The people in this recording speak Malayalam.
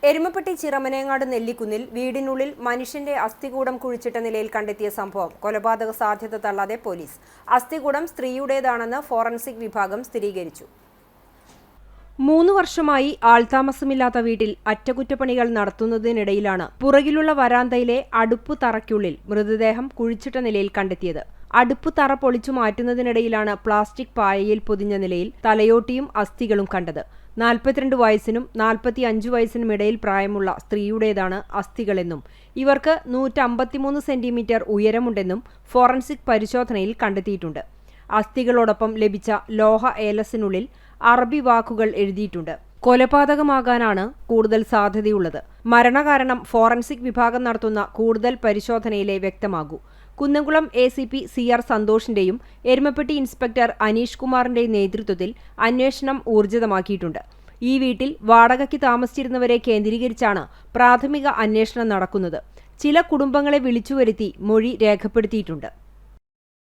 എരുമപ്പെട്ടി ചിറമനേങ്ങാട് നെല്ലിക്കുന്നിൽ വീടിനുള്ളിൽ മനുഷ്യന്റെ അസ്ഥികൂടം കുഴിച്ചിട്ട നിലയിൽ കണ്ടെത്തിയ സംഭവം കൊലപാതക സാധ്യത തള്ളാതെ പോലീസ്. അസ്ഥികൂടം സ്ത്രീയുടേതാണെന്ന് ഫോറൻസിക് വിഭാഗം സ്ഥിരീകരിച്ചു. 3 വർഷമായി ആൾതാമസമില്ലാത്ത വീട്ടിൽ അറ്റകുറ്റപ്പണികൾ നടത്തുന്നതിനിടയിലാണ് പുറകിലുള്ള വരാന്തയിലെ അടുപ്പു തറയ്ക്കുള്ളിൽ മൃതദേഹം കുഴിച്ചിട്ട നിലയിൽ കണ്ടെത്തിയത്. അടുപ്പു തറ പൊളിച്ചു മാറ്റുന്നതിനിടയിലാണ് പ്ലാസ്റ്റിക് പായയിൽ പൊതിഞ്ഞ നിലയിൽ തലയോട്ടിയും അസ്ഥികളും കണ്ടത്. 42 വയസ്സിനും 45 വയസ്സിനും ഇടയിൽ പ്രായമുള്ള സ്ത്രീയുടേതാണ് അസ്ഥികളെന്നും ഇവർക്ക് 153 സെന്റിമീറ്റർ ഉയരമുണ്ടെന്നും ഫോറൻസിക് പരിശോധനയിൽ കണ്ടെത്തിയിട്ടുണ്ട്. അസ്ഥികളോടൊപ്പം ലഭിച്ച ലോഹ ഏലസിനുള്ളിൽ അറബി വാക്കുകൾ എഴുതിയിട്ടുണ്ട്. കൊലപാതകമാകാനാണ് കൂടുതൽ സാധ്യതയുള്ളത്. മരണകാരണം ഫോറൻസിക് വിഭാഗം നടത്തുന്ന കൂടുതൽ പരിശോധനയിലെ വ്യക്തമാകൂ. കുന്നംകുളം ACP CR സന്തോഷിന്റെയും എരുമപ്പെട്ടി ഇൻസ്പെക്ടർ അനീഷ് കുമാറിന്റെയും നേതൃത്വത്തിൽ അന്വേഷണം ഊർജിതമാക്കിയിട്ടുണ്ട്. ഈ വീട്ടിൽ വാടകയ്ക്ക് താമസിച്ചിരുന്നവരെ കേന്ദ്രീകരിച്ചാണ് പ്രാഥമിക അന്വേഷണം നടക്കുന്നത്. ചില കുടുംബങ്ങളെ വിളിച്ചുവരുത്തി മൊഴി രേഖപ്പെടുത്തിയിട്ടുണ്ട്.